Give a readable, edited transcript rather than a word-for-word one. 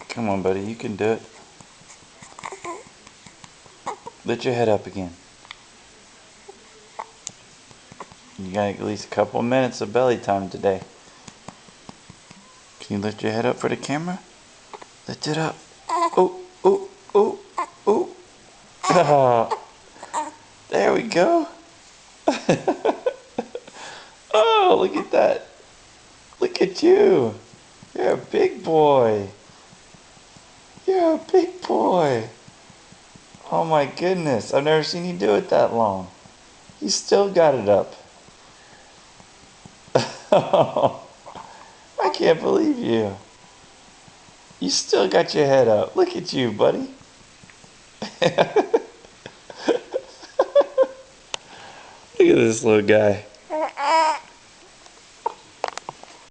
Come on, buddy, you can do it. Lift your head up again. You got at least a couple minutes of belly time today. Can you lift your head up for the camera? Lift it up. Oh, oh, oh, oh. Oh, there we go. Oh, look at that. Look at you. You're a big boy. You're a big boy. Oh my goodness. I've never seen you do it that long. You still got it up. I can't believe you. You still got your head up. Look at you, buddy. Look at this little guy.